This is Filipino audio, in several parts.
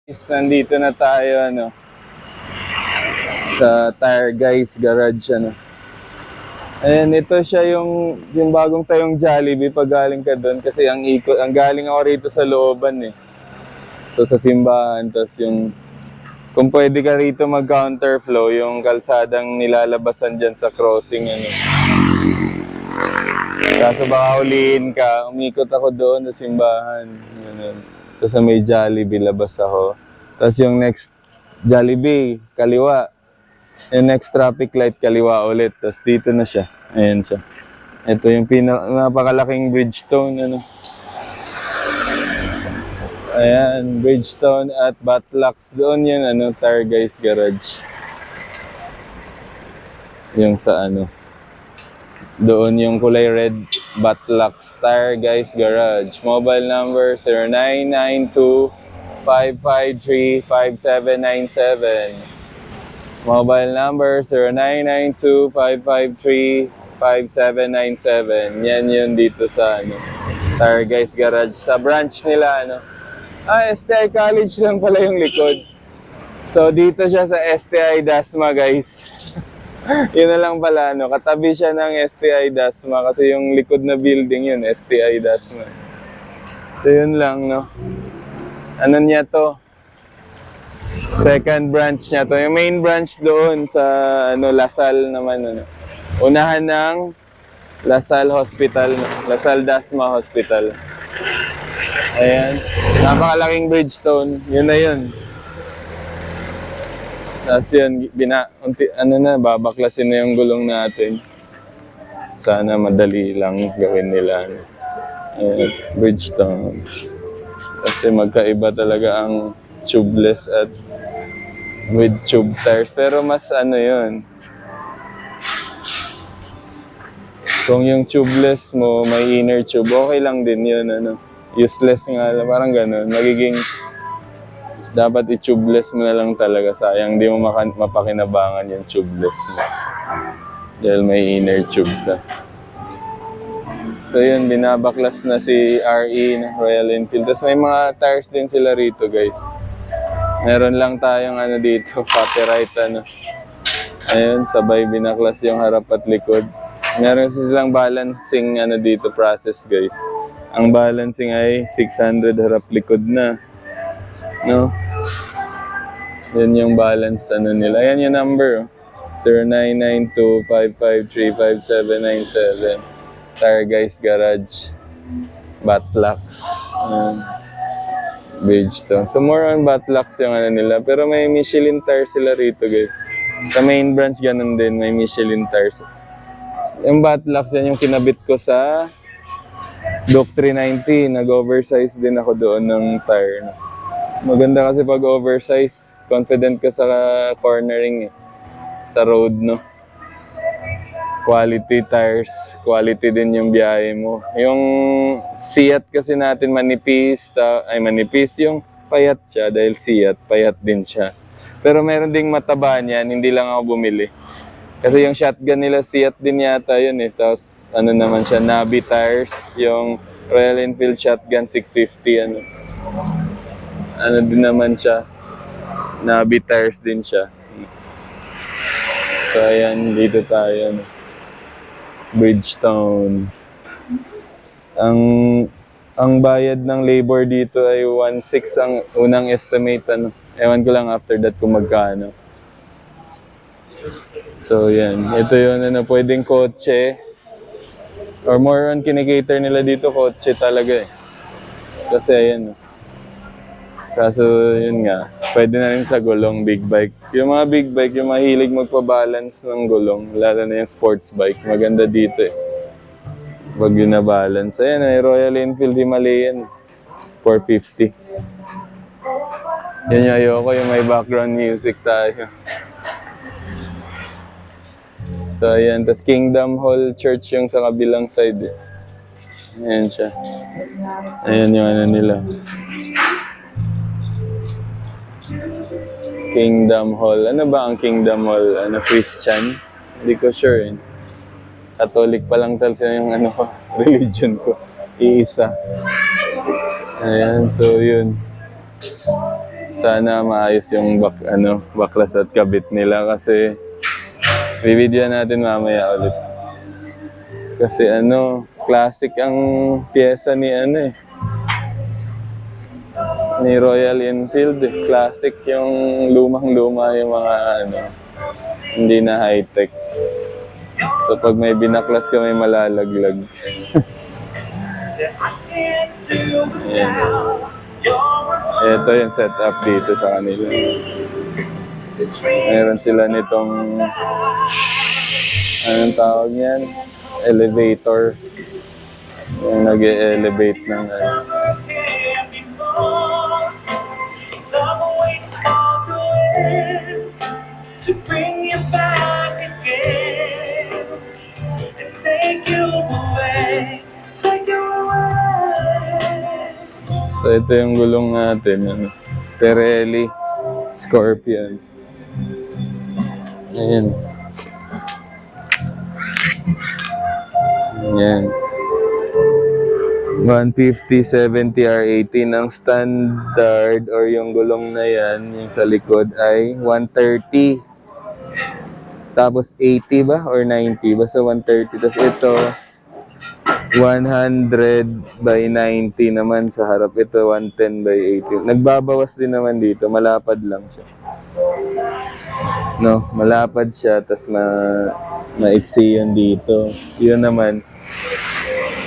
Nandito na tayo sa Tire Guys Garage Ayan, ito siya yung bagong tayong Jollibee pag galing ka doon kasi ang galing ako rito sa looban So sa simbahan, tapos kung pwede ka rito mag-counterflow, yung kalsadang nilalabasan dyan sa crossing Kaso baka huliin ka, umikot ako doon sa simbahan. Tapos may Jollibee, labas ako. Tapos yung next Jollibee, kaliwa. Yung next traffic light, kaliwa ulit. Tapos dito na siya. Ayan siya. Ito yung napakalaking Bridgestone. Ayan, Bridgestone at Batlux. Doon yun, Tire Guys Garage. Yung sa doon yung kulay red, Batlux Tire Guys Garage. Mobile number 0992-553-5797. Mobile number 0992-553-5797. Yan yun dito sa Tire Guys Garage. Sa branch nila STI College lang pala yung likod. So dito siya sa STI Dasma, guys. Yun na lang pala, katabi siya ng STI Dasma kasi yung likod na building yun, STI Dasma. So yun lang, Ano niya to? Second branch niya to. Yung main branch doon sa Lasal naman, Unahan ng Lasal Hospital, Lasal Dasma Hospital. Ayan. Napakalaking Bridgestone. Yun na yun. Tapos yun, babaklasin na yung gulong natin. Sana madali lang gawin nila. Ayan, Bridgestone. Kasi magkaiba talaga ang tubeless at with tube tires. Pero mas yun. Kung yung tubeless mo, may inner tube, okay lang din yun. Useless nga, parang ganun. Dapat i-tubeless mo na lang talaga. Sayang, di mo mapakinabangan yung tubeless mo. Dahil may inner tube na. So yun, binabaklas na si RE Royal Enfield. Tapos may mga tires din sila rito, guys. Meron lang tayong dito, Paterite Ayun, sabay binaklas yung harap at likod. Meron silang balancing dito process, guys. Ang balancing ay 600 harap likod na. Yan yung balance nila. Ayan yung number. 0992-553-5797. Tire Guys Garage. Batlux. Bridgestone. So more on Batlux yung nila. Pero may Michelin tires sila rito, guys. Sa main branch ganun din. May Michelin tires. Yung Batlux yan yung kinabit ko sa Doc 390. Nag-oversize din ako doon ng tire. Maganda kasi pag oversize, confident ka sa cornering sa road, Quality tires, quality din yung biyahe mo. Yung Seat kasi natin manipis, yung payat siya dahil Seat, payat din siya. Pero meron ding mataba niyan, hindi lang ako bumili. Kasi yung shotgun nila Seat din yata yun Tapos naman siya, Nabi tires, yung Royal Enfield shotgun 650 din naman siya. Nabi tires din siya. So ayan, dito tayo. Bridgestone. Ang bayad ng labor dito ay 1.6 ang unang estimate Ewan ko lang after that kung magkano. So yan, ito yun pwedeng kotse. Or more on kinikater nila dito kotse talaga Kasi ayan Kaso yun nga, pwede na rin sa gulong, big bike. Yung mga big bike, yung mahilig magpa-balance ng gulong, lalo na yung sports bike, maganda dito Pag yun na-balance. Ayan, Royal Enfield Himalayan, 450. Yan yung ayoko, yung may background music tayo. So ayan, tas Kingdom Hall Church yung sa kabilang side Ayan siya. Ayan yung nila. Kingdom Hall. Ano ba ang Kingdom Hall? Christian? Hindi ko sure Catholic pa lang talaga yung religion ko. Iisa. Ayan, so yun. Sana maayos yung baklas at kabit nila kasi bibidyo natin mamaya ulit. Kasi classic ang pyesa ni ni Royal Enfield. Classic yung lumang-luma yung mga hindi na high-tech. So pag may binaklas ka, may malalaglag. Ayan. Ito yung setup dito sa kanila. Meron sila nitong anong tawag yan? Elevator. Yung nag-e-elevate ng to bring you back again and take you away. So ito yung gulong natin, Pirelli Scorpion. Ayan. Ayan. 150/70 R18 ang standard or yung gulong na yan, yung sa likod ay 130. Tapos 80 ba or 90? Basta 130. Tapos ito 100/90 naman sa harap. Ito 110/80. Nagbabawas din naman dito. Malapad lang siya. No, malapad siya. Tapos maiksi yun dito. Yun naman,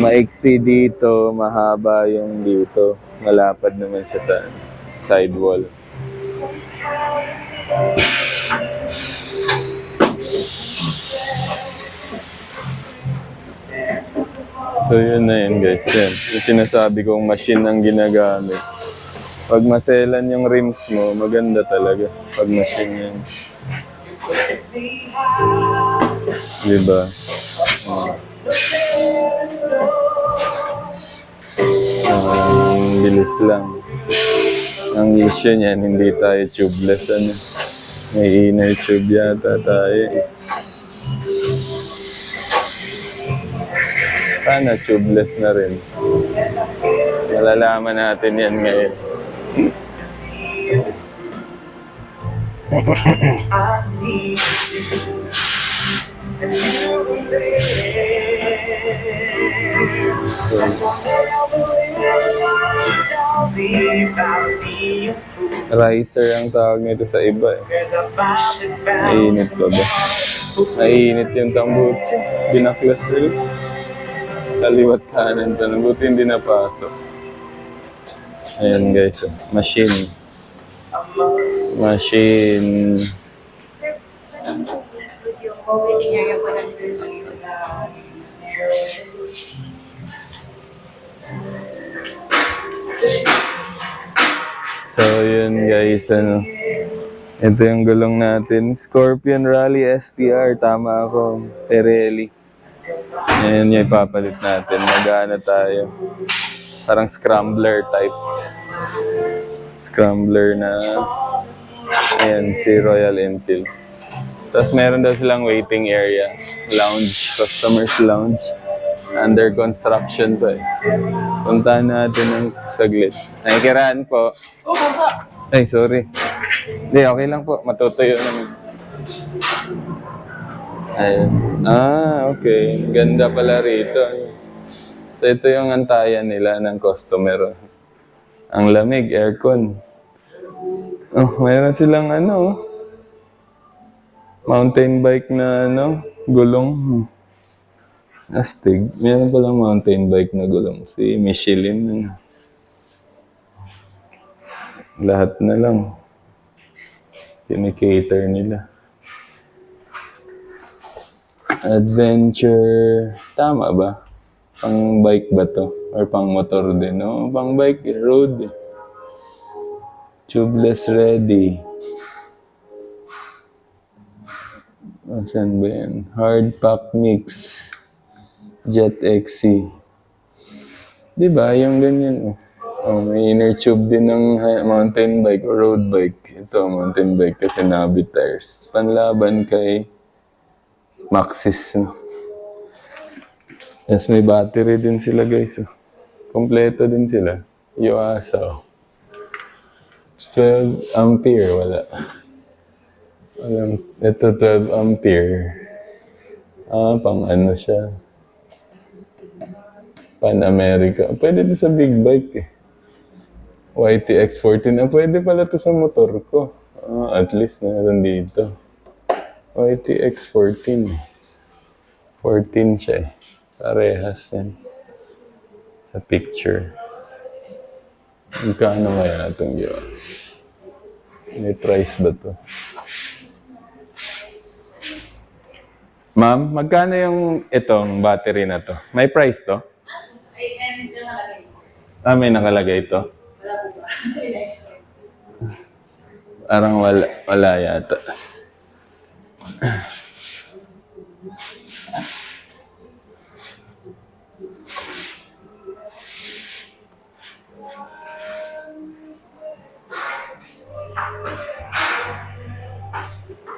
maiksi dito, mahaba yung dito. Malapad naman siya sa sidewall. So yun na yun guys, yan. Yung sinasabi kong machine ang ginagamit. Pag maselan yung rims mo, maganda talaga. Pag machine yan. Diba? Bilis lang. Ang issue niyan, hindi tayo tubeless. May inner tube yata tayo. Sana tubeless na rin. Malalaman natin yan ngayon. Riser ang tawag nito sa iba. Mainit pa ba? Mainit yung tambutso. Binaklas nila. Kaliwat kanan pa. Buti hindi napasok. Ayan guys. Machine. Machine. So yun guys. Ito yung gulong natin. Scorpion Rally STR. Tama ako. Pirelli. Ayan yung ipapalit natin. Mag-ano tayo. Parang scrambler type. Scrambler na ayan, si Royal Enfield. Tapos meron daw silang waiting area. Lounge. Customer's lounge. Under construction to eh. Puntahan natin ng saglit. Nakikiraan po. Ay, sorry. Hindi, okay lang po. Matutuyo naman. Ayun. Okay. Ganda pala rito. So, ito yung antayan nila ng customer. Ang lamig, aircon. Oh, mayroon silang mountain bike na gulong. Astig. Mayroon palang mountain bike na gulong. Si Michelin. Lahat na lang. Kinikater nila. Adventure. Tama ba? Pang bike ba to? Or pang motor din? No? Pang bike. Road. Tubeless ready. Saan ba yan? Hard pack mix. Jet XC. Diba? Yung ganyan. May inner tube din ng mountain bike o road bike. Ito, mountain bike kasi Nabi tires. Panlaban kay Maxxis. Yes, may battery din sila guys. Kompleto din sila. Yuasa. 12 ampere, wala. Walang, ito 12 ampere. Pang ano siya. Pan America. Pwede din sa big bike eh. YTX14. Pwede pala to sa motor ko. At least meron dito. YTX14. 14 siya eh. Parehas yan. Sa picture. Magkano kaya itong yun? May price ba to? Ma'am, magkano yung itong battery na to? May price to? May nakalagay ito. Parang wala yata.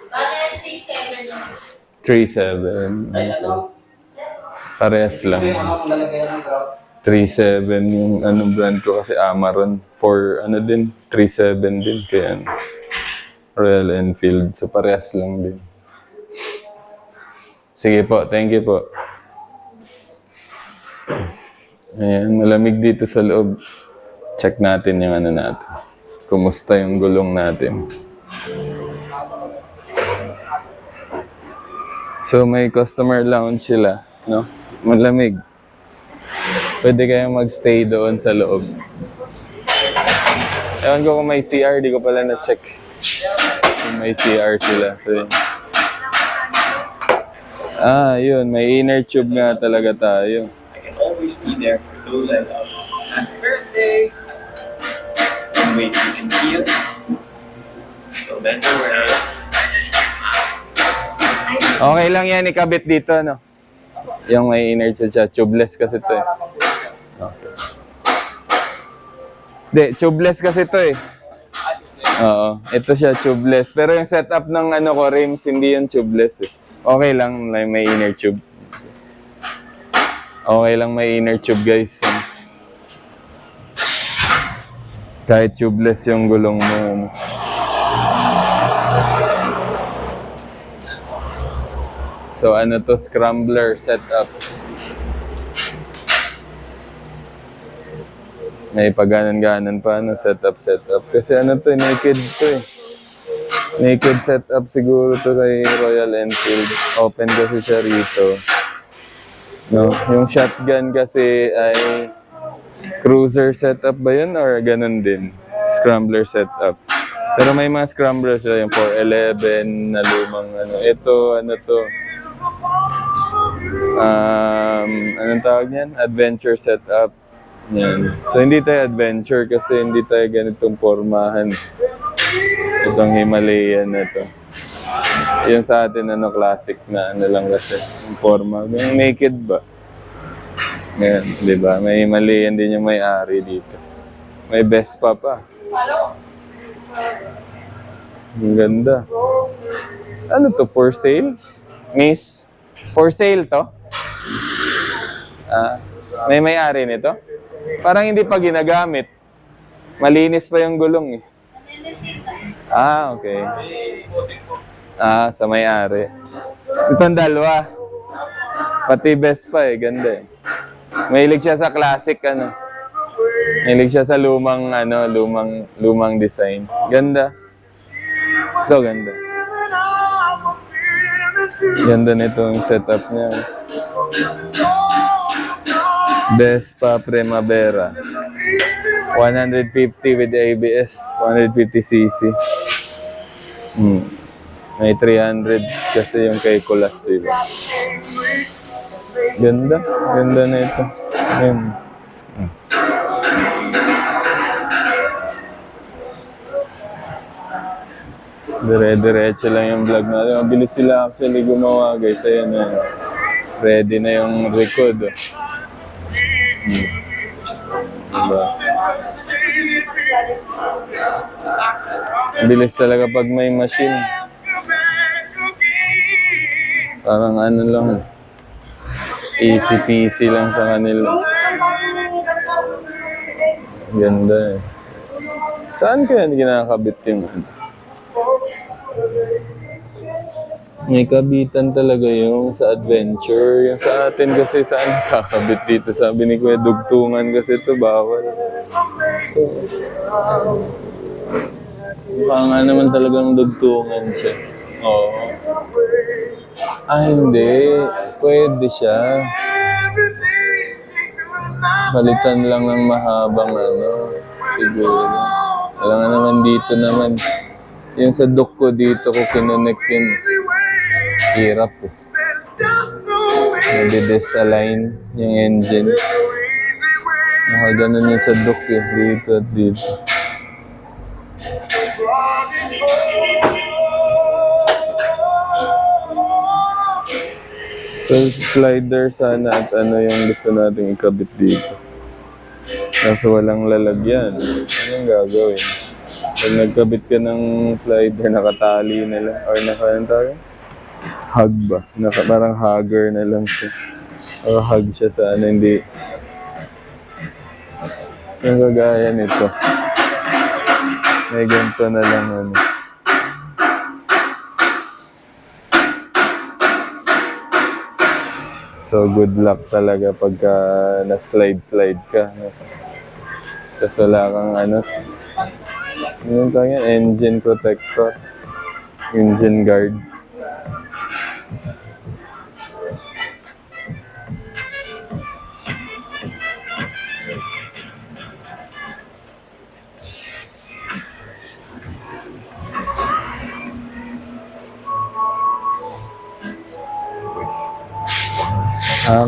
Bakit 3.7 yun? 3.7. Parehas lang. 3.7 yung ano brand ko kasi Amaron. For ano din, 3.7 din. Kaya Royal Enfield. So parehas lang din. Sige po, thank you po. Ayan, malamig dito sa loob. Check natin yung ano natin. Kumusta yung gulong natin. So may customer lounge sila, no? Malamig. Pwede kayong magstay doon sa loob. Ewan ko kung may CR, di ko pala na-check. Kung may CR sila. So, yun. May inner tube nga talaga tayo. I can always be there for those I love. Happy birthday! And wait, you can feel. So bend your way. Okay lang yan, ikabit dito, no? Yung may inner tube siya. Tubeless kasi to eh. Okay. Hindi, tubeless kasi to eh. Oo, ito siya tubeless. Pero yung setup ng ano ko, rims, hindi yung tubeless eh. Okay lang, may inner tube. Okay lang may inner tube, guys. Kahit tubeless yung gulong mo. So ano to, scrambler setup. May paganan-ganan pa, ano, setup. Kasi ano to, naked to eh. Naked setup siguro to kay Royal Enfield. Open kasi siya rito. No, yung shotgun kasi ay cruiser setup ba yun or ganun din? Scrambler setup. Pero may mga scramblers siya, yung 411 na lumang ano. Ito, ano to? Anong tawag niyan? Adventure setup. Yan. So hindi tayo adventure kasi hindi tayo ganitong pormahan. Itong Himalayan na to. Yung sa atin ano, classic na ano lang kasi. Yung forma. Yung naked ba? Yan, di ba? May Himalayan din yung may-ari dito. May Vespa pa. Ang ganda. Ano to? For sale? Miss? For sale to? May may-ari nito? Parang hindi pa ginagamit. Malinis pa yung gulong eh. Okay. Sa may-ari. Itong dalawa. Pati Vespa eh, ganda eh. Mahilig siya sa classic ano. Mahilig siya sa lumang ano, lumang design. Ganda. Ito ganda. Ganda nitong setup niya. Vespa Primavera. 150 with ABS. 150cc. May 300 kasi yung kay Kulas, diba? Ganda. Ganda na ito. Ayan. Dire-diretso lang yung vlog natin. Mabilis sila actually gumawa, guys. Ayan na. Ready na yung record. Diba? Bilis talaga pag may machine. Parang ano lang. Easy peasy lang sa kanila. Ganda eh. Saan kaya kinakabit yung ano? May kabitan talaga yung sa adventure. Yung sa atin kasi saan kakabit dito? Sabi ni Kuya, dugtungan kasi ito bawal. Ito. Mukha nga naman talagang dugtungan siya. Oo. Ah, hindi. Pwede siya. Palitan lang ng mahabang ano. Siguro. Wala nga naman dito naman. Yung sa dock ko dito ko kinonek yun. Hirap eh. Nade-disalign yung engine. Nakaganon yun sa dock eh. Dito at dito. So, slider sana at ano yung gusto nating ikabit dito. Kaso walang lalagyan. Anong gagawin? Pag nagkabit ka ng slider, nakatali na lang. Or hug ba? Parang hugger na lang siya. O hug siya sa ano, hindi. Yung kagaya nito. May ganito na lang ano. So, good luck talaga pagka na-slide ka. Tapos wala kang ano, yung tawag yan, engine protector, engine guard.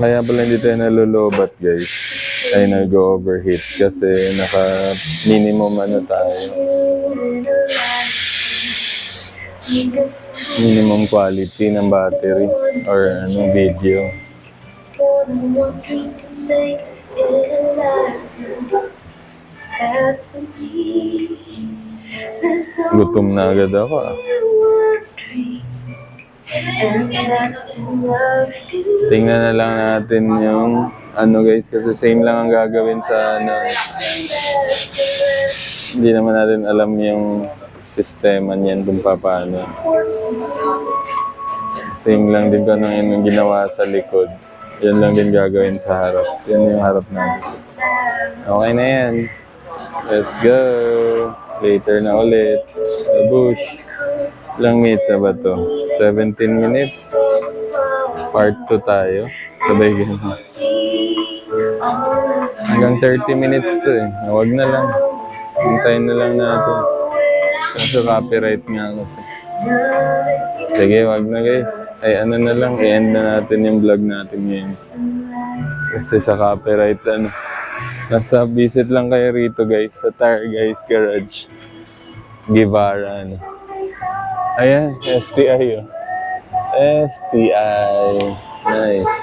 Kaya pala hindi tayo nalulubat guys. Ay nag-overheat kasi naka-minimum ano tayo. Minimum quality ng battery or ano video. Gutom na agad ako ah. Tingnan na lang natin yung ano guys, kasi same lang ang gagawin sa ano. Hindi naman natin alam yung sistema niyan kung paano. Same lang din kung ano yung ginawa sa likod. Yan lang din gagawin sa harap. Yan yung harap natin. Okay na yan. Let's go. Later na ulit. Bush. Ilang minutes na ba to? 17 minutes. Part 2 tayo. Sabay ganun. Hanggang 30 minutes to eh. Huwag na lang. Hintayin na lang natin. Kasi copyright nga kasi. Sige, wag na guys. Ay ano na lang. I-end na natin yung vlog natin ngayon. Kasi sa copyright ano. Basta visit lang kayo rito guys. Sa Tire Guys Garage. Guevara ano. Ayan, STI oh. STI. Nice.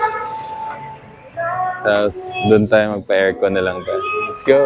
Tapos, doon tayo magpa-aircon na lang tayo. Let's go!